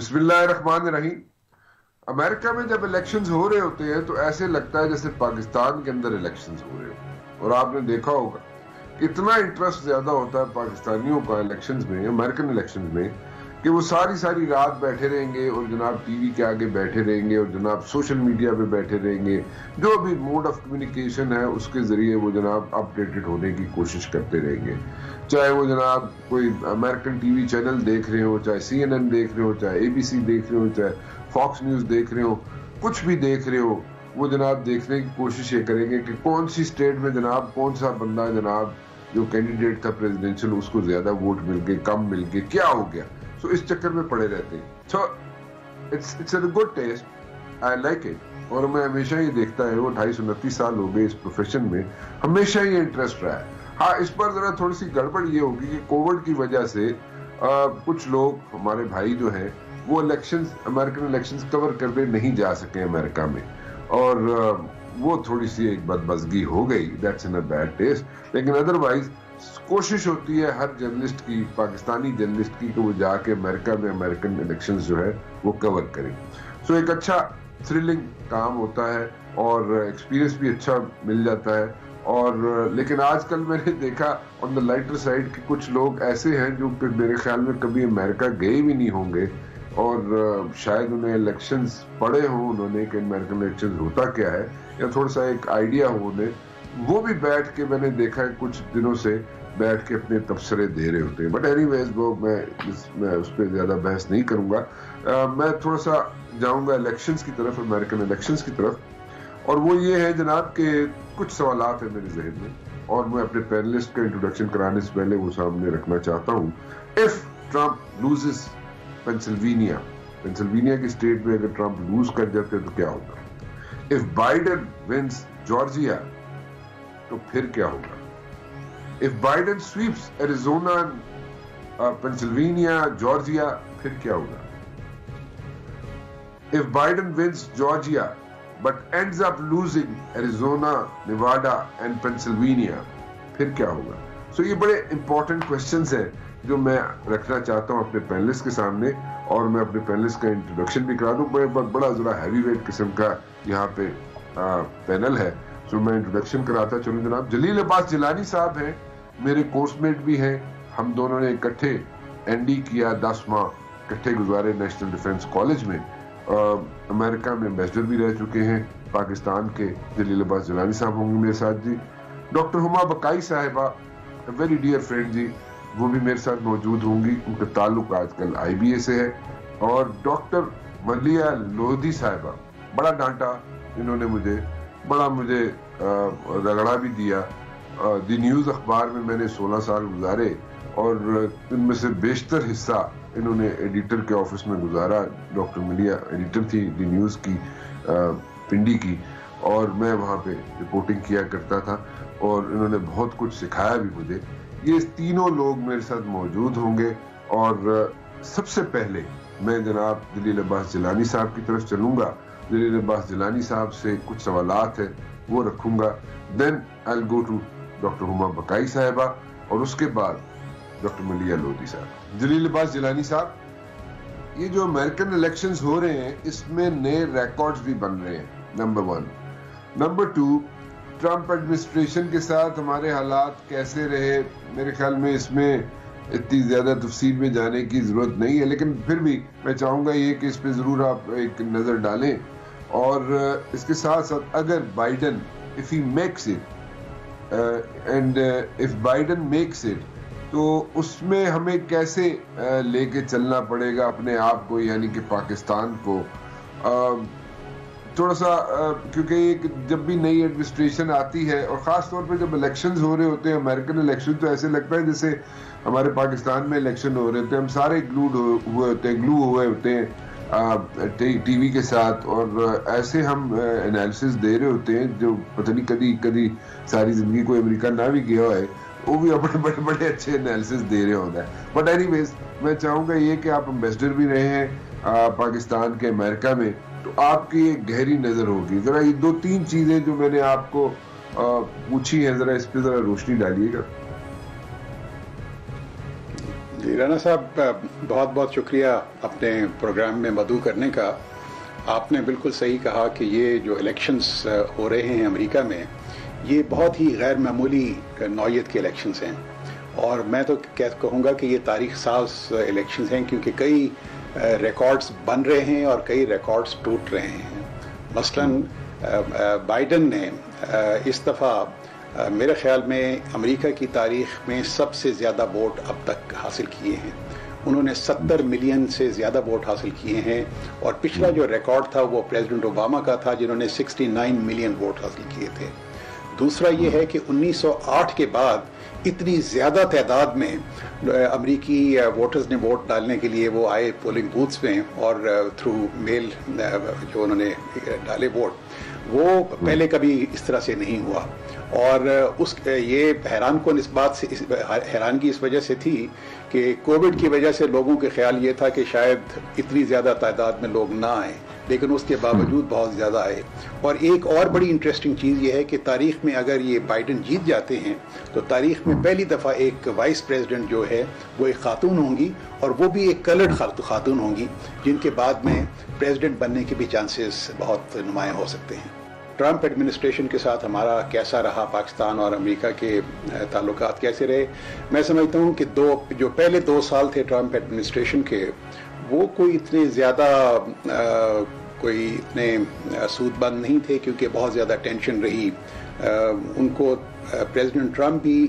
बिस्मिल्लाहिर्रहमानिर्रहीम। अमेरिका में जब इलेक्शंस हो रहे होते हैं तो ऐसे लगता है जैसे पाकिस्तान के अंदर इलेक्शंस हो रहे हो। और आपने देखा होगा इतना इंटरेस्ट ज्यादा होता है पाकिस्तानियों का इलेक्शंस में, अमेरिकन इलेक्शंस में, कि वो सारी सारी रात बैठे रहेंगे और जनाब टीवी के आगे बैठे रहेंगे और जनाब सोशल मीडिया पे बैठे रहेंगे। जो भी मोड ऑफ कम्युनिकेशन है उसके जरिए वो जनाब अपडेटेड होने की कोशिश करते रहेंगे। चाहे वो जनाब कोई अमेरिकन टीवी चैनल देख रहे हो, चाहे CNN देख रहे हो, चाहे ABC देख रहे हो, चाहे फॉक्स न्यूज देख रहे हो, कुछ भी देख रहे हो, वो जनाब देखने की कोशिश ये करेंगे कि कौन सी स्टेट में जनाब कौन सा बंदा जनाब जो कैंडिडेट था प्रेसिडेंशियल उसको ज्यादा वोट मिल गए, कम मिल गए, क्या हो गया। सो इस चक्कर में पड़े रहते हैं। So it's a good taste, I like it. और मैं हमेशा ही देखता है, वो 229 साल हो गए इस प्रोफेशन में, हमेशा ही इंटरेस्ट रहा है। हाँ, इस पर जरा थोड़ी सी गड़बड़ ये होगी कि कोविड की वजह से कुछ लोग हमारे भाई जो हैं वो इलेक्शंस, अमेरिकन इलेक्शंस कवर करने नहीं जा सके अमेरिका में, और वो थोड़ी सी एक बदमज़गी हो गई। That's in a bad taste. लेकिन अदरवाइज कोशिश होती है हर जर्नलिस्ट की, पाकिस्तानी जर्नलिस्ट की, कि वो जाके अमेरिका में अमेरिकन इलेक्शंस जो है वो कवर करें। सो एक अच्छा थ्रिलिंग काम होता है और एक्सपीरियंस भी अच्छा मिल जाता है। और लेकिन आजकल मैंने देखा ऑन द लाइटर साइड कि कुछ लोग ऐसे हैं जो मेरे ख्याल में कभी अमेरिका गए भी नहीं होंगे और शायद उन्हें इलेक्शंस पढ़े हों उन्होंने कि अमेरिकन इलेक्शंस होता क्या है, या थोड़ा सा एक आइडिया हो उन्हें, वो भी बैठ के मैंने देखा है कुछ दिनों से बैठ के अपने तबसरे दे रहे होते हैं। बट एनीवेज वो मैं उस पर ज्यादा बहस नहीं करूंगा। मैं थोड़ा सा जाऊंगा इलेक्शंस की तरफ, अमेरिकन इलेक्शंस की तरफ, और वो ये है जनाब के कुछ सवालात है मेरे जहन में, और मैं अपने पैनलिस्ट का इंट्रोडक्शन कराने से पहले वो सामने रखना चाहता हूँ। इफ ट्रंप लूजेस पेंसिल्वेनिया की स्टेट में अगर ट्रंप लूज कर जाते हैं तो क्या होगा? इफ बाइडेन विंस जॉर्जिया तो फिर क्या होगा? If Biden sweeps Arizona, Pennsylvania, Georgia, फिर क्या होगा? If Biden wins Georgia but ends up losing Arizona, Nevada and Pennsylvania, फिर क्या होगा? सो ये बड़े इंपॉर्टेंट क्वेश्चंस हैं जो मैं रखना चाहता हूं अपने पैनलिस्ट के सामने, और मैं अपने पैनलिस्ट का इंट्रोडक्शन भी करा दूं। बड़ा जरा हैवी वेट किस्म का यहाँ पे पैनल है, सो मैं इंट्रोडक्शन कराता चलूं। जनाब जलील अब्बास जिलानी साहब हैं, मेरे कोर्समेट भी हैं। हम दोनों ने इकट्ठे ND किया, 10 माह इकट्ठे गुजारे नेशनल डिफेंस कॉलेज में। अमेरिका में एम्बेसडर भी रह चुके हैं पाकिस्तान के। जलील अब्बास जिलानी साहब होंगे मेरे साथ जी। डॉक्टर हुमा बकाई साहिबा, वेरी डियर फ्रेंड जी, वो भी मेरे साथ मौजूद होंगी। उनका ताल्लुक आजकल IBA से है। और डॉक्टर मलिया लोधी साहिबा, बड़ा डांटा इन्होंने मुझे, बड़ा मुझे रगड़ा भी दिया। दी न्यूज़ अखबार में मैंने 16 साल गुजारे और इनमें से बेशतर हिस्सा इन्होंने एडिटर के ऑफिस में गुजारा। डॉक्टर मलिया एडिटर थी दी न्यूज़ की, पिंडी की, और मैं वहाँ पे रिपोर्टिंग किया करता था, और इन्होंने बहुत कुछ सिखाया भी मुझे। ये तीनों लोग मेरे साथ मौजूद होंगे। और सबसे पहले मैं जनाब जलील अब्बास जिलानी साहब की तरफ चलूंगा। जलील अब्बास जिलानी साहब से कुछ सवालात है वो रखूंगा। Then I will go to doctor Huma Baqai साहिबा, और उसके बाद डॉक्टर मलिया लोधी साहब। जलील अब्बास जिलानी साहब, ये जो अमेरिकन इलेक्शंस हो रहे हैं इसमें नए रिकॉर्ड्स भी बन रहे हैं, नंबर 1। नंबर 2, ट्रंप एडमिनिस्ट्रेशन के साथ हमारे हालात कैसे रहे? मेरे ख्याल में इसमें इतनी ज्यादा तफसील में जाने की जरूरत नहीं है, लेकिन फिर भी मैं चाहूंगा ये कि इस पे जरूर आप एक नजर डालें। और इसके साथ साथ अगर Biden, if he makes it and if Biden makes it, तो उसमें हमें कैसे लेके चलना पड़ेगा अपने आप को, यानी कि पाकिस्तान को। थोड़ा सा क्योंकि जब भी नई एडमिनिस्ट्रेशन आती है, और ख़ास तौर पे जब इलेक्शंस हो रहे होते हैं, अमेरिकन इलेक्शन, तो ऐसे लगता है जैसे हमारे पाकिस्तान में इलेक्शन हो रहे थे, हम सारे ग्लू हुए होते हैं टीवी के साथ, और ऐसे हम एनालिसिस दे रहे होते हैं जो पता नहीं कभी सारी जिंदगी कोई अमेरिका ना भी गया है, वो भी अपने बड़े अच्छे एनालिसिस दे रहे होता है। बट एनीवेज मैं चाहूँगा ये कि आप एम्बेसडर भी रहे हैं पाकिस्तान के अमेरिका में, तो आपकी एक गहरी नजर होगी। जरा ये 2-3 चीजें जो मैंने आपको पूछी हैं, जरा इस पे जरा रोशनी डालिएगा। جی رانا صاحب بہت بہت شکریہ اپنے پروگرام میں مدعو کرنے کا. آپ نے بالکل صحیح کہا کہ یہ جو الیکشنز ہو رہے ہیں امریکہ میں یہ بہت ہی غیر معمولی نوعیت کے الیکشنز ہیں, اور میں تو کہوں گا کہ یہ تاریخ ساز الیکشنز ہیں کیونکہ کئی ریکارڈز بن رہے ہیں اور کئی ریکارڈز ٹوٹ رہے ہیں. مثلاً بائیڈن نے اس دفعہ میرے خیال میں امریکہ کی تاریخ میں سب سے زیادہ ووٹ اب تک حاصل کیے ہیں. انہوں نے 70 ملین سے زیادہ ووٹ حاصل کیے ہیں, اور پچھلا جو ریکارڈ تھا وہ پریزیڈنٹ اوباما کا تھا جنہوں نے 69 ملین ووٹ حاصل کیے تھے. دوسرا یہ ہے کہ 1908 کے بعد اتنی زیادہ تعداد میں امریکی ووٹرز نے ووٹ ڈالنے کے لیے وہ آئے پولنگ بوتھس میں, اور تھرو میل جو انہوں نے ڈالے ووٹ, وہ پہلے کبھی اس طرح سے نہیں ہوا. اور یہ حیران کن اس بات سے حیرانگی اس وجہ سے تھی کہ کووڈ کی وجہ سے لوگوں کے خیال یہ تھا کہ شاید اتنی زیادہ تعداد میں لوگ نہ آئیں, لیکن اس کے باوجود بہت زیادہ آئے. اور ایک اور بڑی انٹرسٹنگ چیز یہ ہے کہ تاریخ میں اگر یہ بائیڈن جیت جاتے ہیں تو تاریخ میں پہلی دفعہ ایک وائس پریزیڈنٹ جو ہے وہ ایک خاتون ہوں گی, اور وہ بھی ایک کلرڈ خاتون ہوں گی, جن کے بعد میں پریزیڈنٹ بننے کے بھی چانسز بہت نمایاں ہو سکتے ہیں. ٹرمپ ایڈمنسٹریشن کے ساتھ ہمارا کیسا رہا, پاکستان اور امریکہ کے تعلقات کیسے رہے؟ میں سمجھتا ہوں کہ جو پہلے 2 سال تھے ٹرمپ ایڈمنسٹریشن کے, وہ کوئی اتنے زیادہ کوئی اتنے سود بند نہیں تھے, کیونکہ بہت زیادہ ٹینشن رہی. ان کو پریزیڈنٹ ٹرمپ بھی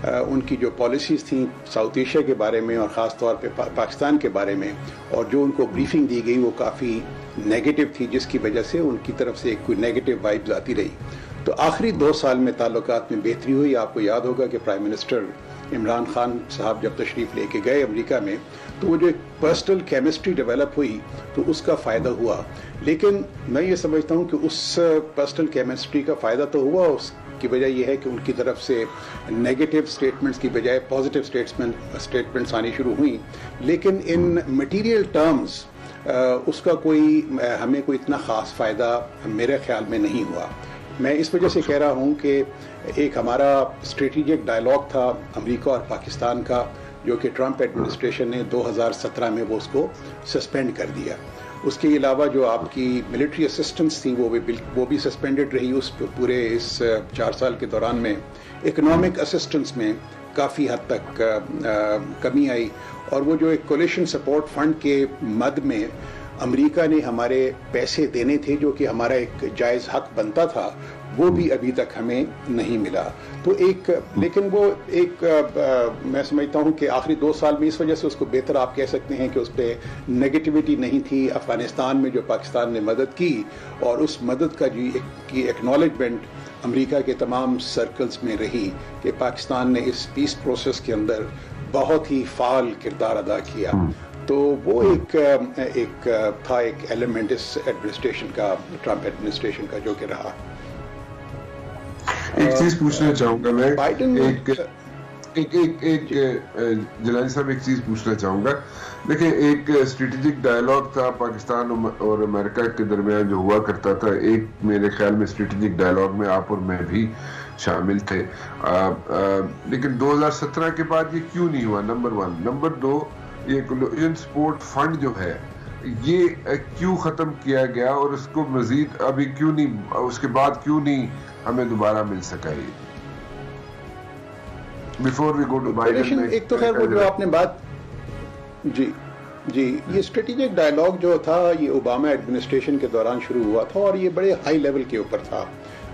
ان کی جو پالیسیز تھیں ساؤتھ ایشیا کے بارے میں اور خاص طور پہ پاکستان کے بارے میں, اور جو ان کو بریفنگ دی گئی وہ کافی نیگیٹو تھی, جس کی وجہ سے ان کی طرف سے ایک کوئی نیگیٹو وائبز آتی رہی. تو آخری 2 سال میں تعلقات میں بہتری ہوئی. آپ کو یاد ہوگا کہ پرائم منسٹر عمران خان صاحب جب تشریف لے کے گئے امریکہ میں, تو وہ جو ایک پرسنل کیمسٹری ڈیولپ ہوئی تو اس کا فائدہ ہوا. لیکن میں یہ سمجھتا ہوں کہ اس پرسنل کیمسٹری کا فائدہ تو ہوا, اس کی وجہ یہ ہے کہ ان کی طرف سے نیگیٹو سٹیٹمنٹس کی بجائے پازیٹیو سٹیٹمنٹس آنی شروع ہوئیں. لیکن ان مٹیریل ٹرمز اس کا ہمیں کوئی اتنا خاص فائدہ میرے خیال میں نہیں ہوا. میں اس وجہ سے کہہ رہا ہوں کہ ایک ہمارا اسٹریٹجک ڈائلاگ تھا امریکہ اور پاکستان کا, جو کہ ٹرمپ ایڈمنسٹریشن نے 2017 میں وہ اس کو سسپینڈ کر دیا. اس کے علاوہ جو آپ کی ملٹری اسسٹنس تھی وہ بھی سسپینڈڈ رہی. اس پورے اس 4 سال کے دوران میں اکنامک اسسٹنس میں کافی حد تک کمی آئی, اور وہ جو ایک کولیشن سپورٹ فنڈ کے مد میں امریکہ نے ہمارے پیسے دینے تھے جو کہ ہمارا ایک جائز حق بنتا تھا, وہ بھی ابھی تک ہمیں نہیں ملا. تو لیکن وہ میں سمجھتا ہوں کہ آخری 2 سال میں اس وجہ سے اس کو بہتر آپ کہہ سکتے ہیں کہ اس پہ نیگیٹیوٹی نہیں تھی. افغانستان میں جو پاکستان نے مدد کی, اور اس مدد کا کی ایکنالجمنٹ امریکہ کے تمام سرکلز میں رہی کہ پاکستان نے اس پیس پروسیس کے اندر بہت ہی فعال کردار ادا کیا. تو وہ ایک تھا ایک ایلیمنٹ اس ایڈمنسٹریشن کا, ٹرمپ ایڈمنسٹریشن کا, جو کہ رہا. ایک چیز پوچھنا چاہوں گا میں, جیلانی صاحب ایک چیز پوچھنا چاہوں گا. دیکھیں, ایک اسٹریٹجک ڈائلاگ تھا پاکستان اور امریکہ کے درمیان جو ہوا کرتا تھا. ایک میرے خیال میں اسٹریٹجک ڈائلاگ میں آپ اور میں بھی شامل تھے, لیکن 2017 کے بعد یہ کیوں نہیں ہوا؟ نمبر 1. نمبر 2, یہ کولیشن سپورٹ فنڈ جو ہے یہ کیوں ختم کیا گیا, اور اس کو مزید ابھی کیوں نہیں, اس کے بعد کیوں نہیں ہمیں دوبارہ مل سکا؟ یہ before we go to Biden. ایک تو خیر وہ جو آپ نے بات جی یہ اسٹریٹجک ڈائلاگ جو تھا یہ اوباما ایڈمنسٹریشن کے دوران شروع ہوا تھا, اور یہ بڑے ہائی لیول کے اوپر تھا.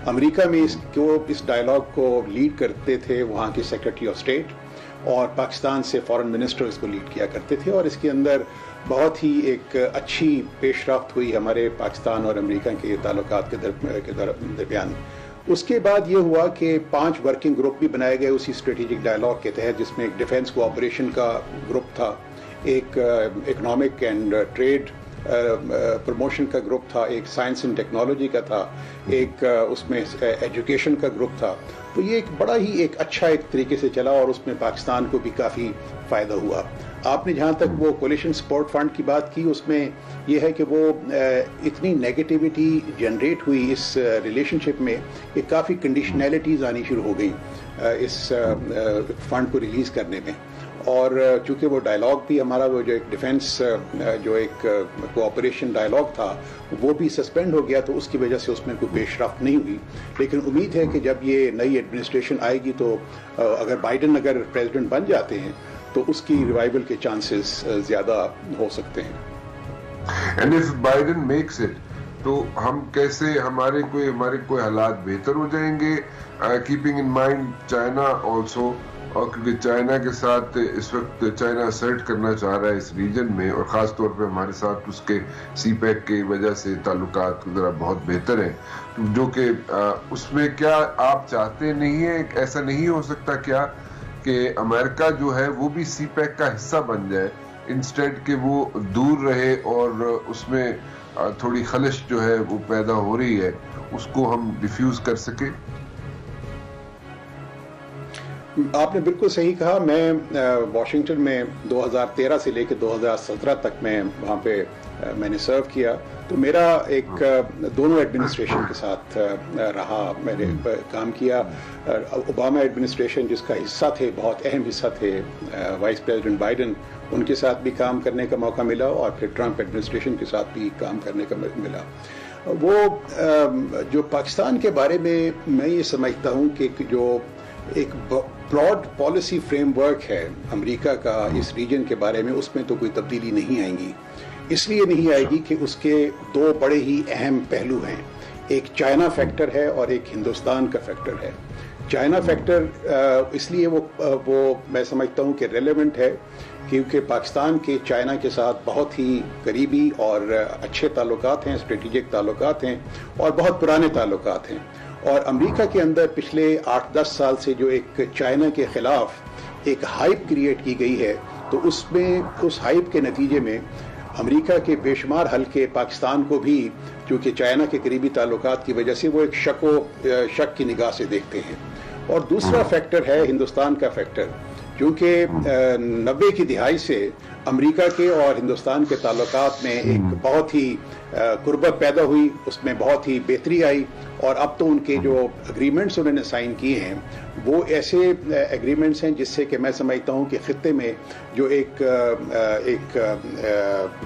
امریکہ میں اس ڈائلاگ کو لیڈ کرتے تھے وہاں کے سیکرٹری آف اسٹیٹ, اور پاکستان سے فارن منسٹر اس کو لیڈ کیا کرتے تھے, اور اس کے اندر بہت ہی ایک اچھی پیش رفت ہوئی ہمارے پاکستان اور امریکہ کے تعلقات کے درمیان. اس کے بعد یہ ہوا کہ 5 ورکنگ گروپ بھی بنائے گئے اسی اسٹریٹجک ڈائلاگ کے تحت, جس میں ایک ڈیفینس کوآپریشن کا گروپ تھا, ایک اکنامک اینڈ ٹریڈ پروموشن کا گروپ تھا, ایک سائنس اینڈ ٹیکنالوجی کا تھا, ایک اس میں ایجوکیشن کا گروپ تھا. تو یہ ایک بڑا ہی ایک اچھا ایک طریقے سے چلا, اور اس میں پاکستان کو بھی کافی فائدہ ہوا. آپ نے جہاں تک وہ کولیشن سپورٹ فنڈ کی بات کی, اس میں یہ ہے کہ وہ اتنی نیگیٹیوٹی جنریٹ ہوئی اس ریلیشن شپ میں کہ کافی کنڈیشنلٹیز آنی شروع ہو گئی اس فنڈ کو ریلیز کرنے میں. اور چونکہ وہ ڈائلاگ بھی ہمارا وہ جو ایک ڈیفنس جو ایک کوآپریشن ڈائلاگ تھا وہ بھی سسپینڈ ہو گیا، تو اس کی وجہ سے اس میں کوئی پیش رفت نہیں ہوئی. لیکن امید ہے کہ جب یہ نئی ایڈمنسٹریشن آئے گی تو اگر بائیڈن اگر پریزیڈنٹ بن جاتے ہیں تو اس کی ریوائول کے چانسز زیادہ ہو سکتے ہیں. And if Biden makes it تو ہم کیسے ہمارے کوئی حالات بہتر ہو جائیں گے، keeping in mind China also, اور کیونکہ چائنا کے ساتھ اس وقت چائنا اسرٹ کرنا چاہ رہا ہے اس ریجن میں، اور خاص طور پہ ہمارے ساتھ اس کے سی پیک کی وجہ سے تعلقات ذرا بہت بہتر ہیں، جو کہ اس میں کیا آپ چاہتے نہیں ہیں، ایسا نہیں ہو سکتا کیا کہ امریکہ جو ہے وہ بھی سی پیک کا حصہ بن جائے انسٹیڈ کہ وہ دور رہے، اور اس میں تھوڑی خلش جو ہے وہ پیدا ہو رہی ہے اس کو ہم ڈیفیوز کر سکیں؟ آپ نے بالکل صحیح کہا. میں واشنگٹن میں 2013 سے لے کے 2017 تک میں وہاں پہ میں نے سرو کیا، تو میرا ایک دونوں ایڈمنسٹریشن کے ساتھ رہا، میں نے کام کیا. اوباما ایڈمنسٹریشن جس کا حصہ تھے، بہت اہم حصہ تھے وائس پریزیڈنٹ بائیڈن، ان کے ساتھ بھی کام کرنے کا موقع ملا، اور پھر ٹرمپ ایڈمنسٹریشن کے ساتھ بھی کام کرنے کا ملا. وہ جو پاکستان کے بارے میں یہ سمجھتا ہوں کہ جو ایک براڈ پالیسی فریم ورک ہے امریکہ کا اس ریجن کے بارے میں، اس میں تو کوئی تبدیلی نہیں آئے گی. اس لیے نہیں آئے گی کہ اس کے دو بڑے ہی اہم پہلو ہیں، ایک چائنا فیکٹر ہے اور ایک ہندوستان کا فیکٹر ہے. چائنا فیکٹر اس لیے وہ میں سمجھتا ہوں کہ ریلیونٹ ہے کیونکہ پاکستان کے چائنا کے ساتھ بہت ہی قریبی اور اچھے تعلقات ہیں، اسٹریٹجک تعلقات ہیں اور بہت پرانے تعلقات ہیں. اور امریکہ کے اندر پچھلے 8-10 سال سے جو ایک چائنا کے خلاف ایک ہائپ کریٹ کی گئی ہے، تو اس ہائپ کے نتیجے میں امریکہ کے بے شمار حلقے پاکستان کو بھی چونکہ چائنا کے قریبی تعلقات کی وجہ سے وہ ایک شک کی نگاہ سے دیکھتے ہیں. اور دوسرا فیکٹر ہے ہندوستان کا فیکٹر، کیونکہ 90 کی دہائی سے امریکہ کے اور ہندوستان کے تعلقات میں ایک بہت ہی قربت پیدا ہوئی، اس میں بہت ہی بہتری آئی، اور اب تو ان کے جو اگریمنٹس انہوں نے سائن کیے ہیں وہ ایسے اگریمنٹس ہیں جس سے کہ میں سمجھتا ہوں کہ خطے میں جو ایک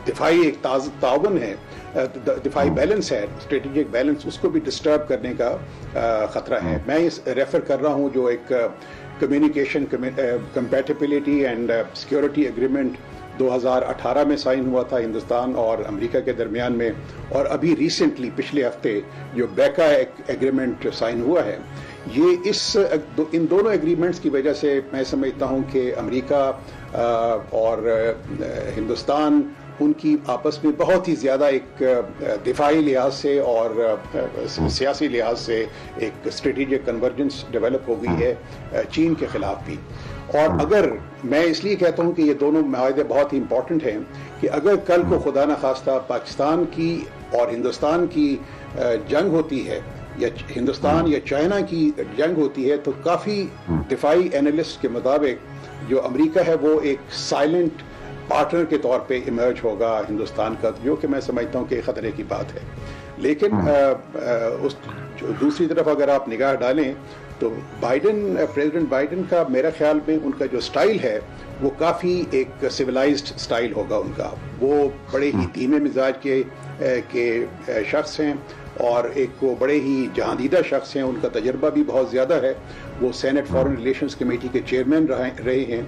دفاعی تعاون ہے، دفاعی بیلنس ہے، اسٹریٹجک بیلنس، اس کو بھی ڈسٹرب کرنے کا خطرہ ہے. میں اس ریفر کر رہا ہوں جو ایک communication compatibility and security agreement 2018 میں سائن ہوا تھا ہندوستان اور امریکہ کے درمیان میں، اور ابھی ریسنٹلی پچھلے ہفتے جو بیکا اگریمنٹ سائن ہوا ہے. یہ ان دونوں اگریمنٹس کی وجہ سے میں سمجھتا ہوں کہ امریکہ اور ہندوستان ان کی آپس میں بہت ہی زیادہ ایک دفاعی لحاظ سے اور سیاسی لحاظ سے ایک اسٹریٹجک کنورجنس ڈیولپ ہو گئی ہے چین کے خلاف بھی. اور اگر میں اس لیے کہتا ہوں کہ یہ دونوں معاہدے بہت ہی امپورٹنٹ ہیں کہ اگر کل کو خدا نخواستہ پاکستان کی اور ہندوستان کی جنگ ہوتی ہے، یا ہندوستان یا چائنا کی جنگ ہوتی ہے، تو کافی دفاعی اینالسٹ کے مطابق جو امریکہ ہے وہ ایک سائلنٹ پارٹنر کے طور پہ ایمرج ہوگا ہندوستان کا، جو کہ میں سمجھتا ہوں کہ خطرے کی بات ہے. لیکن دوسری طرف اگر آپ نگاہ ڈالیں تو پریزیڈنٹ بائیڈن کا میرا خیال میں ان کا جو سٹائل ہے وہ کافی ایک سویلائزڈ سٹائل ہوگا ان کا. وہ بڑے ہی دھیمے مزاج کے شخص ہیں اور ایک وہ بڑے ہی جہاندیدہ شخص ہیں. ان کا تجربہ بھی بہت زیادہ ہے. وہ سینٹ فارن ریلیشنز کمیٹی کے چیئرمین رہے ہیں.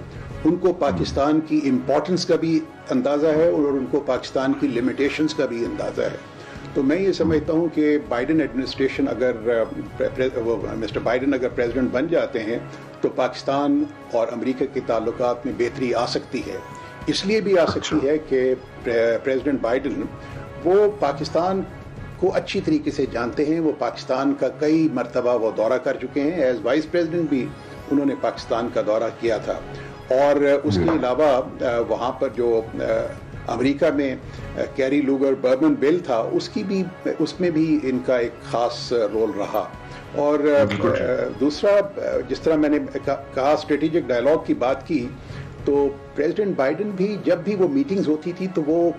ان کو پاکستان کی امپورٹنس کا بھی اندازہ ہے اور ان کو پاکستان کی لمیٹیشنز کا بھی اندازہ ہے. تو میں یہ سمجھتا ہوں کہ بائیڈن ایڈمنسٹریشن مسٹر بائیڈن اگر پریزیڈنٹ بن جاتے ہیں تو پاکستان اور امریکہ کے تعلقات میں بہتری آ سکتی ہے. اس لیے بھی آ سکتی ہے کہ پریزیڈنٹ بائیڈن وہ پاکستان کو اچھی طریقے سے جانتے ہیں. وہ پاکستان کا کئی مرتبہ وہ دورہ کر چکے ہیں. ایز وائس پریزیڈنٹ بھی انہوں نے پاکستان کا دورہ کیا تھا. اور اس کے علاوہ وہاں پر جو امریکہ میں کیری لوگر برمن بل تھا اس میں بھی ان کا ایک خاص رول رہا. اور دوسرا، جس طرح میں نے کہا اسٹریٹجک ڈائلاگ کی بات کی، تو پریزیڈنٹ بائیڈن بھی جب بھی وہ میٹنگز ہوتی تھی تو وہ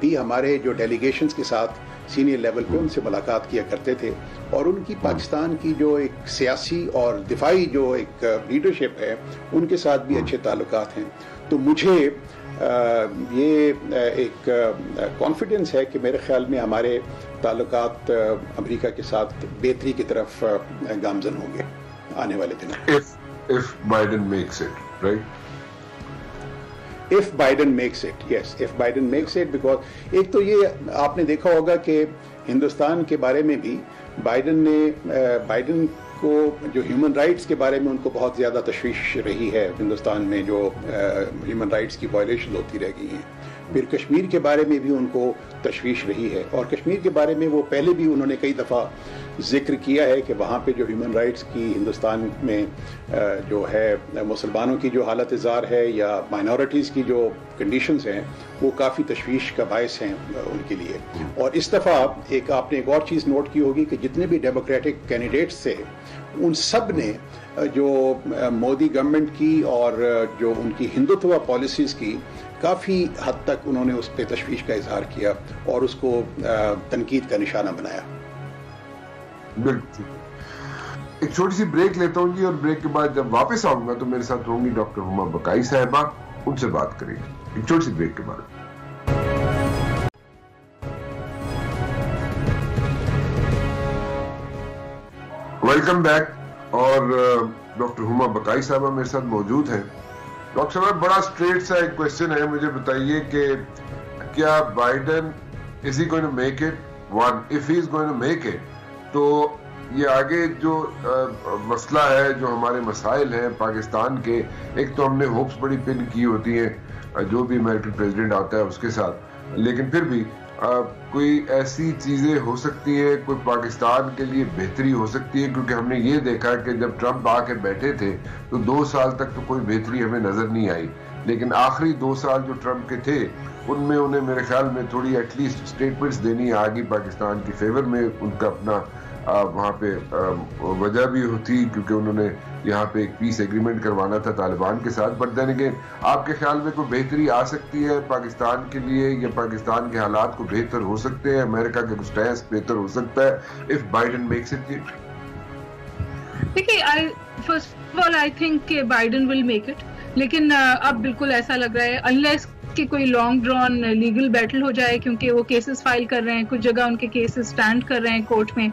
بھی ہمارے جو ڈیلیگیشنز کے ساتھ سینئر لیول پہ ان سے ملاقات کیا کرتے تھے، اور ان کی پاکستان کی جو ایک سیاسی اور دفاعی جو ایک لیڈرشپ ہے ان کے ساتھ بھی اچھے تعلقات ہیں. تو مجھے یہ ایک کانفیڈنس ہے کہ میرے خیال میں ہمارے تعلقات امریکہ کے ساتھ بہتری کی طرف گامزن ہوں گے آنے والے دنوں. If Biden makes it, right? If Biden makes it, yes. If Biden makes it, because ایک تو یہ آپ نے دیکھا ہوگا کہ ہندوستان کے بارے میں بھی بائیڈن کو جو ہیومن رائٹس کے بارے میں ان کو بہت زیادہ تشویش رہی ہے. ہندوستان میں جو ہیومن رائٹس کی وائلیشن ہوتی رہ گئی ہیں. پھر کشمیر کے بارے میں بھی ان کو تشویش رہی ہے، اور کشمیر کے بارے میں وہ پہلے بھی انہوں نے کئی دفعہ ذکر کیا ہے کہ وہاں پہ جو ہیومن رائٹس کی ہندوستان میں جو ہے مسلمانوں کی جو حالت زار ہے یا مائنورٹیز کی جو کنڈیشنز ہیں وہ کافی تشویش کا باعث ہیں ان کے لیے. اور اس دفعہ آپ نے ایک اور چیز نوٹ کی ہوگی کہ جتنے بھی ڈیموکریٹک کینڈیڈیٹس تھے ان سب نے جو مودی گورنمنٹ کی اور جو ان کی ہندوتوا پالیسیز کی کافی حد تک انہوں نے اس پہ تشویش کا اظہار کیا اور اس کو تنقید کا نشانہ بنایا. بالکل. ایک چھوٹی سی بریک لیتا ہوں جی، اور بریک کے بعد جب واپس آؤں گا تو میرے ساتھ ہوں گی ڈاکٹر ہما بقائی صاحبہ، ان سے بات کریں گے ایک چھوٹی سی بریک کے بعد. Welcome back. اور ڈاکٹر ہما بقائی صاحبہ میرے ساتھ موجود ہیں. ڈاکٹر صاحب بڑا اسٹریٹ سا ایک کوشچن ہے، مجھے بتائیے کہ کیا Biden is he going to make it? One, if he is going to make it تو یہ آگے جو مسئلہ ہے، جو ہمارے مسائل ہیں پاکستان کے، ایک تو ہم نے ہوپس بڑی پن کی ہوتی ہیں جو بھی امریکن پریزیڈنٹ آتا ہے اس کے ساتھ، لیکن پھر بھی کوئی ایسی چیزیں ہو سکتی ہیں، کوئی پاکستان کے لیے بہتری ہو سکتی ہے، کیونکہ ہم نے یہ دیکھا کہ جب ٹرمپ آ کے بیٹھے تھے تو 2 سال تک تو کوئی بہتری ہمیں نظر نہیں آئی، لیکن آخری 2 سال جو ٹرمپ کے تھے ان میں انہیں میرے خیال میں تھوڑی ایٹ لیسٹ اسٹیٹمنٹس دینی آگی پاکستان کی فیور میں. ان کا اپنا وہاں پہ وجہ بھی ہوتی کیونکہ انہوں نے یہاں پہ ایک پیس ایگریمنٹ کروانا تھا طالبان کے ساتھ. بٹ دین اگین آپ کے خیال میں کوئی بہتری آ سکتی ہے پاکستان کے لیے، یا پاکستان کے حالات کو بہتر ہو سکتے ہیں، امریکہ کا کچھ ٹیسٹ بہتر ہو سکتا ہے if Biden makes it? دیکھیے، first of all I think کہ بائیڈن ول میک اٹ، لیکن اب بالکل ایسا لگ رہا ہے انلیس کہ کوئی لانگ ڈرون لیگل بیٹل ہو جائے، کیونکہ وہ کیسز فائل کر رہے ہیں، کچھ جگہ ان کے کیسز سٹینڈ کر رہے ہیں کورٹ میں،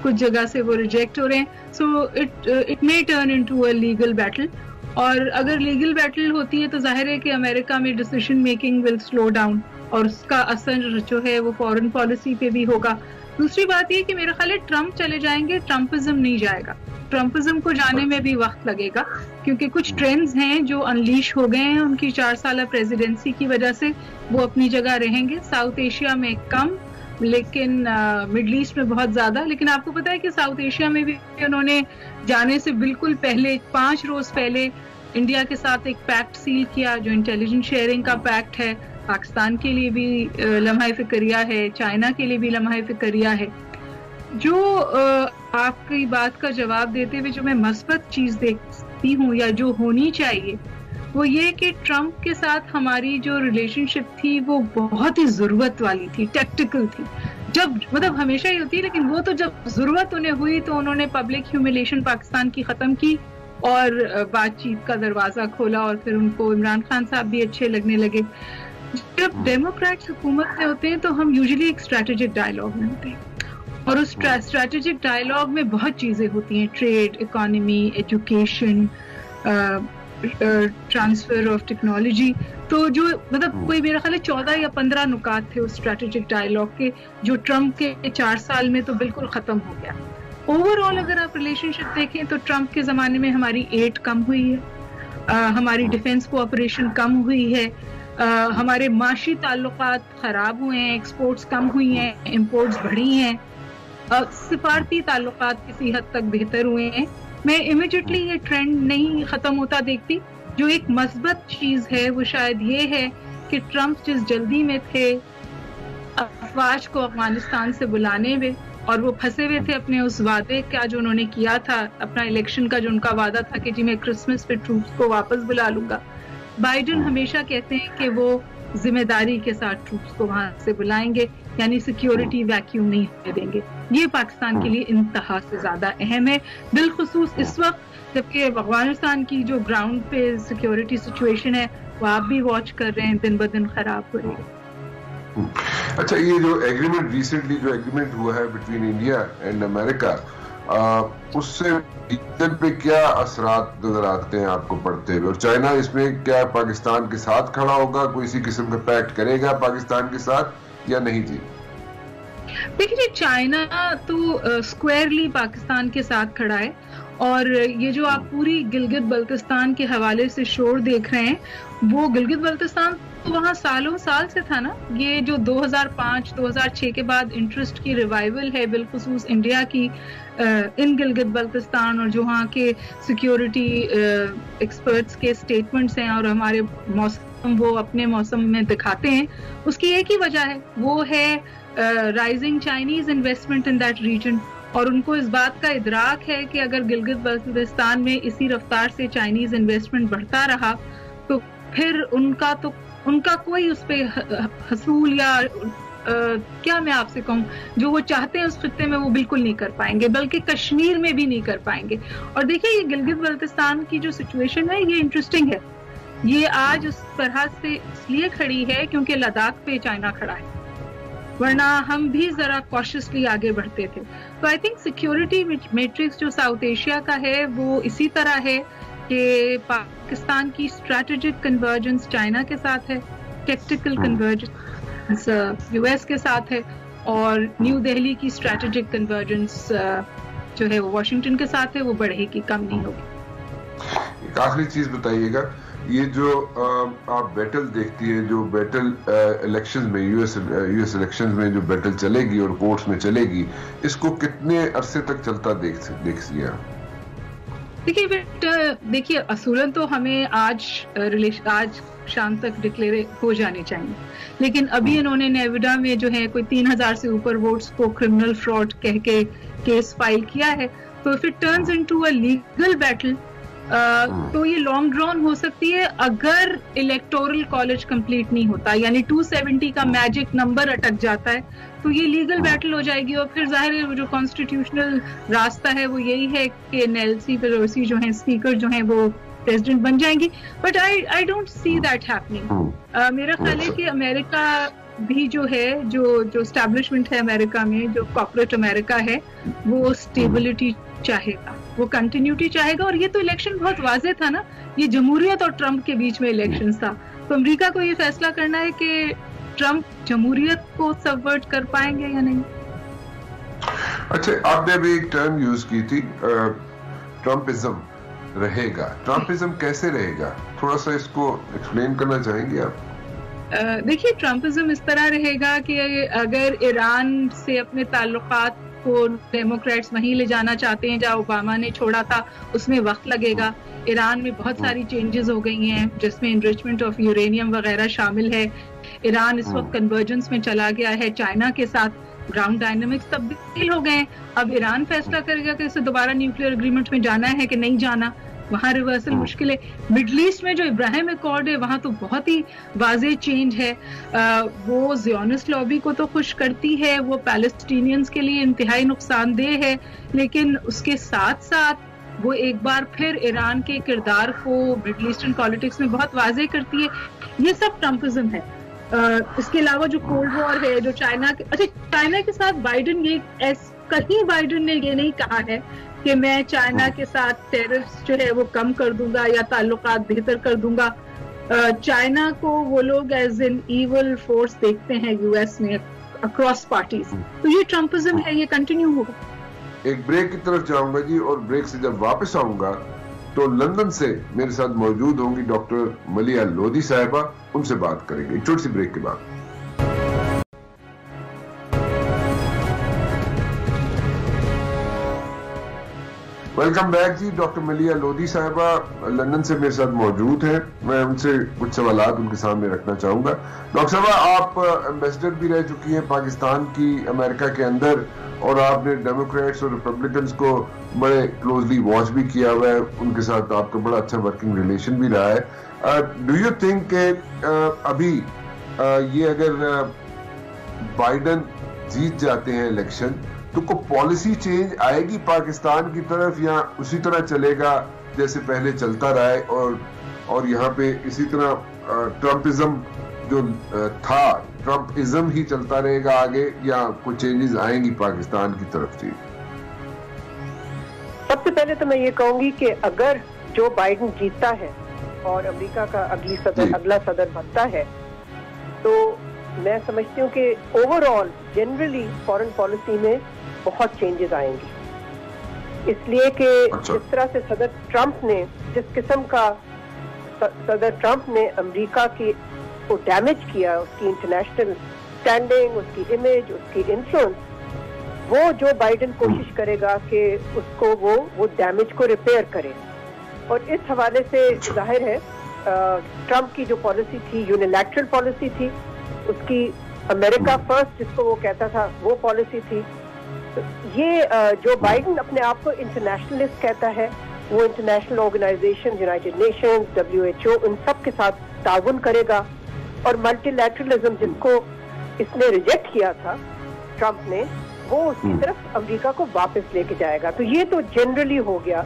کچھ جگہ سے وہ ریجیکٹ ہو رہے ہیں. So it may turn into a legal battle, اور اگر لیگل بیٹل ہوتی ہے تو ظاہر ہے کہ امریکہ میں decision making will slow down, اور اس کا اثر جو ہے وہ فورن پالیسی پہ بھی ہوگا. دوسری بات یہ کہ میرا خیال ہے ٹرمپ چلے جائیں گے، ٹرمپزم نہیں جائے گا. ٹرمپزم کو جانے میں بھی وقت لگے گا، کیونکہ کچھ ٹرینڈز ہیں جو انلیش ہو گئے ہیں ان کی 4 سالہ پریزیڈنسی کی وجہ سے. وہ اپنی جگہ رہیں گے، ساؤتھ ایشیا میں کم، لیکن مڈل ایسٹ میں بہت زیادہ. لیکن آپ کو پتا ہے کہ ساؤتھ ایشیا میں بھی انہوں نے جانے سے بالکل پہلے 5 روز پہلے انڈیا کے ساتھ ایک پیکٹ سیل کیا جو انٹیلیجنس شیئرنگ کا پیکٹ ہے. پاکستان کے لیے بھی لمحہ فکریہ ہے، چائنا کے لیے بھی لمحہ فکریہ ہے. جو آپ کی بات کا جواب دیتے ہوئے جو میں مثبت چیز دیکھتی ہوں یا جو ہونی چاہیے وہ یہ کہ ٹرمپ کے ساتھ ہماری جو ریلیشن شپ تھی وہ بہت ہی ضرورت والی تھی، ٹیکٹیکل تھی. جب مطلب ہمیشہ ہی ہوتی ہے، لیکن وہ تو جب ضرورت انہیں ہوئی تو انہوں نے پبلک ہیوملیشن پاکستان کی ختم کی اور بات چیت کا دروازہ کھولا، اور پھر ان کو عمران خان صاحب بھی اچھے لگنے لگے. جب ڈیموکریٹس حکومت میں ہوتے ہیں تو ہم یوزلی ایک اسٹریٹجک ڈائلاگ میں ہوتے ہیں، اور اس اسٹریٹجک ڈائلاگ میں بہت چیزیں ہوتی ہیں، trade, economy, education, transfer of technology. تو جو مطلب کوئی میرا خیال ہے 14 یا 15 نکات تھے اس اسٹریٹجک ڈائلاگ کے، جو ٹرمپ کے 4 سال میں تو بالکل ختم ہو گیا. اوور آل اگر آپ ریلیشن شپ دیکھیں تو ٹرمپ کے زمانے میں ہماری ایڈ کم ہوئی ہے، ہماری ڈیفینس کوآپریشن کم ہوئی ہے، ہمارے معاشی تعلقات خراب ہوئے ہیں، ایکسپورٹس کم ہوئی ہیں، امپورٹس بڑھی ہیں، سفارتی تعلقات کسی حد تک بہتر ہوئے ہیں. میں امیڈیٹلی یہ ٹرینڈ نہیں ختم ہوتا دیکھتی. جو ایک مثبت چیز ہے وہ شاید یہ ہے کہ ٹرمپ جس جلدی میں تھے افواج کو افغانستان سے بلانے میں، اور وہ پھنسے ہوئے تھے اپنے اس وعدے کا جو انہوں نے کیا تھا، اپنا الیکشن کا جو ان کا وعدہ تھا کہ جی میں کرسمس پہ ٹروپس کو واپس بلا لوں گا. بائیڈن ہمیشہ کہتے ہیں کہ وہ ذمہ داری کے ساتھ ٹروپس کو وہاں سے بلائیں گے. यानी सिक्योरिटी वैक्यूम नहीं होने देंगे। ये पाकिस्तान के लिए इंतहा से ज्यादा अहम है, बिलखुसूस इस वक्त जबकि अफगानिस्तान की जो ग्राउंड पे सिक्योरिटी सिचुएशन है वो आप भी वॉच कर रहे हैं, दिन ब दिन खराब हो रही है। अच्छा, ये जो एग्रीमेंट रिसेंटली जो एग्रीमेंट हुआ है बिटवीन इंडिया एंड अमेरिका, उससे रीजन पे क्या असरात नजर आते हैं आपको पड़ते हुए, और चाइना इसमें क्या पाकिस्तान के साथ खड़ा होगा, कोई इसी किस्म का पैक्ट करेगा पाकिस्तान के साथ या नहीं जी? देखिए, चाइना तो स्क्वायरली पाकिस्तान के साथ खड़ा है, और ये जो आप पूरी गिलगित बल्तिस्तान के हवाले से शोर देख रहे हैं, वो गिलगित बल्तिस्तान तो वहाँ सालों साल से था ना। ये जो 2005-2006 के बाद इंटरेस्ट की रिवाइवल है बिलखुसूस इंडिया की इन गिलगित बल्तिस्तान, और जो वहाँ के सिक्योरिटी एक्सपर्ट्स के स्टेटमेंट्स हैं और हमारे मौसम वो अपने मौसम में दिखाते हैं, उसकी एक ही वजह है, वो है rising Chinese investment in that region. और उनको इस बात का इदराक है कि अगर गिलगित बल्तिस्तान में इसी रफ्तार से चाइनीज इन्वेस्टमेंट बढ़ता रहा तो फिर उनका कोई उस पे हसूल या क्या मैं आपसे कहूँ, जो वो चाहते हैं उस खित्ते में वो बिल्कुल नहीं कर पाएंगे, बल्कि कश्मीर में भी नहीं कर पाएंगे। और देखिए, ये गिलगित बल्तिस्तान की जो सिचुएशन है ये इंटरेस्टिंग है। ये आज उस तरह से इसलिए खड़ी है क्योंकि लद्दाख पे चाइना खड़ा है, वरना हम भी जरा कॉशियसली आगे बढ़ते थे। तो आई थिंक सिक्योरिटी मैट्रिक्स जो साउथ एशिया का है वो इसी तरह है कि पाकिस्तान की स्ट्रैटेजिक कन्वर्जेंस चाइना के साथ है, टैक्टिकल कन्वर्जेंस यूएस के साथ है, और न्यू दिल्ली की स्ट्रैटेजिक कन्वर्जेंस जो है वो वाशिंगटन के साथ है, वो बढ़ेगी, कम नहीं होगी। एक आखिरी चीज बताइएगा, ये जो आप बैटल देखती है, जो बैटल इलेक्शंस में यूएस इलेक्शंस में जो बैटल चलेगी और कोर्ट्स में चलेगी, इसको कितने अरसे तक चलता देख लिया? देखिए असूलन तो हमें आज शाम तक डिक्लेयर हो जाने चाहिए, लेकिन अभी इन्होंने नेविडा में जो है कोई 3000 से ऊपर वोट्स को क्रिमिनल फ्रॉड कह के केस फाइल किया है। तो if it turns into a legal battle तो ये लॉन्ग ड्रॉन हो सकती है अगर इलेक्टोरल कॉलेज कंप्लीट नहीं होता, यानी 270 का मैजिक नंबर अटक जाता है तो ये लीगल बैटल हो जाएगी। और फिर जाहिर है जो कॉन्स्टिट्यूशनल रास्ता है वो यही है कि नेल्सी पेलोसी जो है स्पीकर जो है वो प्रेसिडेंट बन जाएंगी, but I don't see that happening. मेरा ख्याल है कि अमेरिका भी जो है जो स्टैब्लिशमेंट है अमेरिका में, जो कॉर्पोरेट अमेरिका है, वो स्टेबिलिटी चाहेगा, वो कंटिन्यूटी चाहेगा। और ये तो इलेक्शन बहुत वाज़ेह था ना, ये जमहूरियत और ट्रंप के बीच में इलेक्शन था, तो अमेरिका को ये फैसला करना है कि ट्रंप जमहूरियत को सबवर्ट कर पाएंगे या नहीं। अच्छा, आपने अभी एक टर्म यूज की थी, ट्रम्पिज्म रहेगा। ट्रम्पिज्म कैसे रहेगा, थोड़ा सा इसको एक्सप्लेन करना चाहेंगे आप? देखिए, ट्रम्पिज्म इस तरह रहेगा कि अगर ईरान से अपने ताल्लुकात को डेमोक्रेट्स वहीं ले जाना चाहते हैं जहां ओबामा ने छोड़ा था, उसमें वक्त लगेगा। ईरान में बहुत सारी चेंजेस हो गई हैं जिसमें एनरिचमेंट ऑफ यूरेनियम वगैरह शामिल है। ईरान इस वक्त कन्वर्जेंस में चला गया है चाइना के साथ, ग्राउंड डायनामिक्स तब्दील हो गए हैं। अब ईरान फैसला करेगा कि इसे दोबारा न्यूक्लियर एग्रीमेंट में जाना है कि नहीं जाना, वहाँ रिवर्सल मुश्किल है। मिडल ईस्ट में जो इब्राहिम अकॉर्ड है वहाँ तो बहुत ही वाज़ेह चेंज है। वो ज़ियोनिस्ट लॉबी को तो खुश करती है, वो पैलेस्टीनियंस के लिए इंतहाई नुकसानदेह है, लेकिन उसके साथ साथ वो एक बार फिर ईरान के किरदार को मिडल ईस्टर्न पॉलिटिक्स में बहुत वाज़ेह करती है। ये सब ट्रम्पिज्म है। इसके अलावा जो कोल्ड वॉर है, जो चाइना के साथ बाइडन कहीं बाइडन ने ये नहीं कहा है कि मैं चाइना के साथ टेरिफ्स जो है वो कम कर दूंगा या ताल्लुकात बेहतर कर दूंगा। चाइना को वो लोग एज एन इवल फोर्स देखते हैं यूएस में अक्रॉस पार्टीज। तो ये ट्रम्पिज्म है, ये कंटिन्यू होगा। एक ब्रेक की तरफ जाऊंगा जी, और ब्रेक से जब वापस आऊंगा तो लंदन से मेरे साथ मौजूद होंगी डॉक्टर मलिया लोधी साहिबा, उनसे बात करेंगे एक छोटी सी ब्रेक के बाद। वेलकम बैक जी। डॉक्टर मलिया लोधी साहिबा लंदन से मेरे साथ मौजूद हैं, मैं उनसे कुछ सवालात उनके सामने रखना चाहूंगा। डॉक्टर साहिबा, आप एम्बेसडर भी रह चुकी हैं पाकिस्तान की अमेरिका के अंदर, और आपने डेमोक्रेट्स और रिपब्लिकन्स को बड़े क्लोजली वॉच भी किया हुआ है, उनके साथ आपका बड़ा अच्छा वर्किंग रिलेशन भी रहा है। डू यू थिंक अभी ये अगर बाइडन जीत जाते हैं इलेक्शन तो कोई पॉलिसी चेंज आएगी पाकिस्तान की तरफ या उसी तरह चलेगा जैसे पहले चलता रहा है और यहाँ पे इसी तरह ट्रम्पिज्म जो था ट्रम्पिज्म ही चलता रहेगा आगे या कुछ चेंजेस आएंगी पाकिस्तान की तरफ से? सबसे पहले तो मैं ये कहूंगी कि अगर जो बाइडन जीतता है और अमेरिका का अगला सदर बनता है तो मैं समझती हूँ कि ओवरऑल जनरली फॉरेन पॉलिसी में बहुत चेंजेस आएंगे, इसलिए कि जिस तरह से सदर ट्रंप ने जिस किस्म का सदर ट्रंप ने अमेरिका की को डैमेज किया, उसकी इंटरनेशनल स्टैंडिंग, उसकी इमेज, उसकी इन्फ्लुएंस, वो जो बाइडन कोशिश करेगा कि उसको वो डैमेज को रिपेयर करे। और इस हवाले से जाहिर है ट्रंप की जो पॉलिसी थी यूनिलैटरल पॉलिसी थी, उसकी अमेरिका फर्स्ट जिसको वो कहता था वो पॉलिसी थी। तो ये जो बाइडन अपने आप को इंटरनेशनलिस्ट कहता है, वो international organisation United Nations, WHO, उन सब के साथ ताउन करेगा और मल्टीलैटरलिज्म जिसको इसने रिजेक्ट किया था ट्रंप ने, वो उसकी तरफ अमेरिका को वापस लेके जाएगा। तो ये तो जनरली हो गया।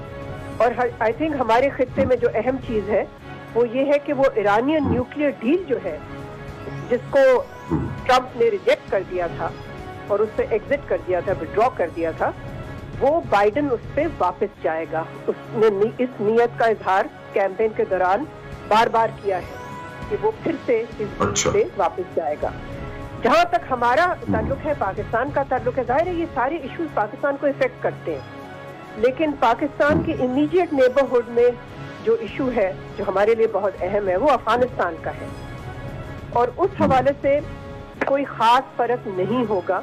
और आई थिंक हमारे खित्ते में जो अहम चीज है वो ये है कि वो ईरानियन न्यूक्लियर डील जो है जिसको ट्रंप ने रिजेक्ट कर दिया था और उससे एग्जिट कर दिया था, विड्रॉ कर दिया था, वो बाइडन उस पर वापस जाएगा। उसने इस नियत का इजहार कैंपेन के दौरान बार बार किया है कि वो फिर से इस डील पे वापस जाएगा। जहां तक हमारा ताल्लुक है, पाकिस्तान का ताल्लुक है, जाहिर है ये सारे इश्यूज पाकिस्तान को इफेक्ट करते हैं, लेकिन पाकिस्तान के इमीडिएट नेबरहुड में जो इशू है जो हमारे लिए बहुत अहम है वो अफगानिस्तान का है। और उस हवाले से कोई खास फर्क नहीं होगा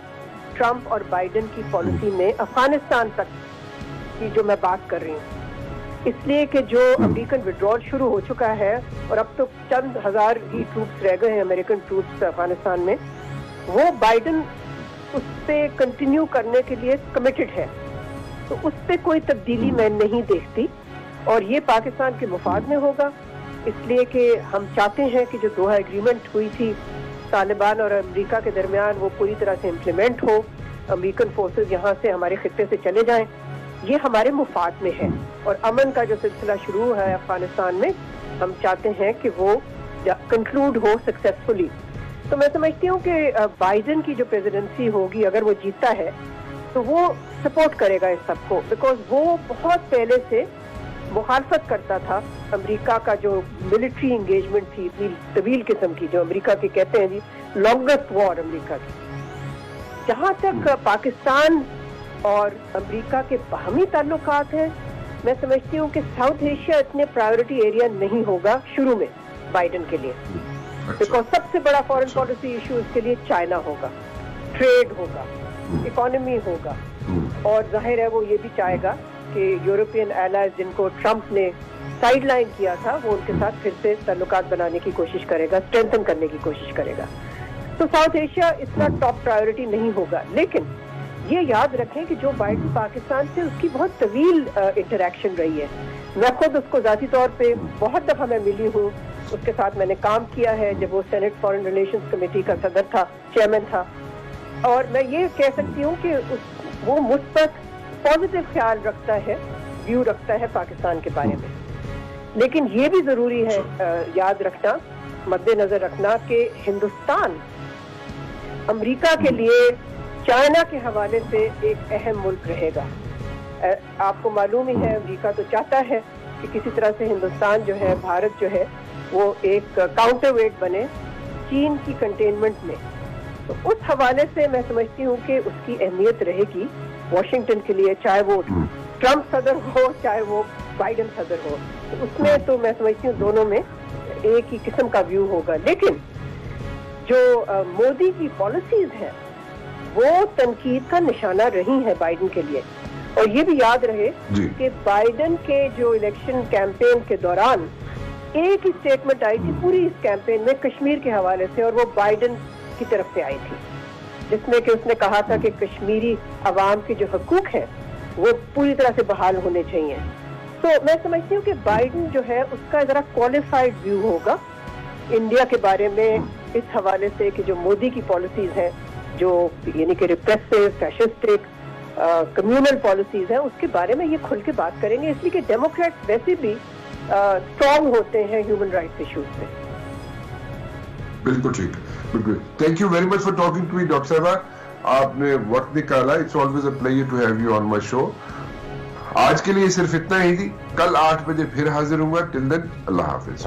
ट्रंप और बाइडन की पॉलिसी में अफगानिस्तान तक की जो मैं बात कर रही हूँ, इसलिए कि जो अमेरिकन विड्रॉल शुरू हो चुका है और अब तो चंद हजार ही ट्रूप्स रह गए हैं अमेरिकन ट्रूप्स अफगानिस्तान में, वो बाइडन उस पे कंटिन्यू करने के लिए कमिटेड है। तो उस पे कोई तब्दीली मैं नहीं देखती और ये पाकिस्तान के मुफाद में होगा, इसलिए कि हम चाहते हैं कि जो दोहा एग्रीमेंट हुई थी तालिबान और अमेरिका के दरमियान वो पूरी तरह से इम्प्लीमेंट हो, अमेरिकन फोर्सेस यहाँ से हमारे खित्ते से चले जाएं, ये हमारे मुफाद में है। और अमन का जो सिलसिला शुरू है अफगानिस्तान में, हम चाहते हैं कि वो कंक्लूड हो सक्सेसफुली। तो मैं समझती हूँ कि बाइडन की जो प्रेसिडेंसी होगी, अगर वो जीतता है तो वो सपोर्ट करेगा इस सबको, बिकॉज वो बहुत पहले से मुखालफत करता था अमेरिका का जो मिलिट्री एंगेजमेंट थी इतनी तवील किस्म की, जो अमेरिका की कहते हैं जी लॉन्गेस्ट वॉर अमेरिका की। जहां तक पाकिस्तान और अमेरिका के बाहमी ताल्लुकात हैं, मैं समझती हूँ कि साउथ एशिया इतने प्रायोरिटी एरिया नहीं होगा शुरू में बाइडन के लिए, बिकॉज सबसे बड़ा फॉरेन पॉलिसी इशू इसके लिए चाइना होगा, ट्रेड होगा, इकोनॉमी होगा। और जाहिर है वो ये भी चाहेगा कि यूरोपियन एलाइज जिनको ट्रंप ने साइडलाइन किया था वो उनके साथ फिर से ताल्लुकात बनाने की कोशिश करेगा, स्ट्रेंथन करने की कोशिश करेगा। तो साउथ एशिया इतना टॉप प्रायोरिटी नहीं होगा, लेकिन ये याद रखें कि जो बाइडन पाकिस्तान से उसकी बहुत तवील इंटरेक्शन रही है। मैं खुद उसको जाती तौर पे बहुत दफा मैं मिली हूँ, उसके साथ मैंने काम किया है जब वो सेनेट फॉरेन रिलेशंस कमेटी का सदर था, चेयरमैन था, और मैं ये कह सकती हूँ कि वो मुस्बत पॉजिटिव ख्याल रखता है, व्यू रखता है पाकिस्तान के बारे में। लेकिन ये भी जरूरी है याद रखना, मद्देनजर रखना कि हिंदुस्तान अमेरिका के लिए चाइना के हवाले से एक अहम मुल्क रहेगा। आपको मालूम ही है अमेरिका तो चाहता है कि किसी तरह से हिंदुस्तान जो है, भारत जो है, वो एक काउंटरवेट बने चीन की कंटेनमेंट में। तो उस हवाले से मैं समझती हूँ कि उसकी अहमियत रहेगी वॉशिंगटन के लिए, चाहे वो ट्रंप सदर हो चाहे वो बाइडन सदर हो। तो उसमें तो मैं समझती हूँ दोनों में एक ही किस्म का व्यू होगा। लेकिन जो मोदी की पॉलिसीज हैं वो तनकीद का निशाना रही है बाइडन के लिए। और ये भी याद रहे कि बाइडन के जो इलेक्शन कैंपेन के दौरान एक ही स्टेटमेंट आई थी पूरी इस कैंपेन में कश्मीर के हवाले से, और वो बाइडन की तरफ से आई थी, जिसमें कि उसने कहा था कि कश्मीरी अवाम के जो हकूक हैं वो पूरी तरह से बहाल होने चाहिए। तो मैं समझती हूँ कि बाइडन जो है उसका जरा क्वालिफाइड व्यू होगा इंडिया के बारे में इस हवाले से कि जो मोदी की पॉलिसीज हैं جو یعنی کہ ریپریسو فیشسٹک کمیونل پالیسیز ہیں اس کے بارے میں یہ کھل کے بات کریں گے, اس لیے کہ ڈیموکریٹ ویسے بھی اسٹرانگ ہوتے ہیں ہیومن رائٹس ایشوز پہ. بالکل ٹھیک, بالکل. Thank you very much for talking to me doctor صاحبہ, آپ نے وقت نکالا. It's always a pleasure to have you on my show. آج کے لیے صرف اتنا ہی تھی, کل 8 بجے پھر حاضر ہوں گا. ٹل دین اللہ حافظ.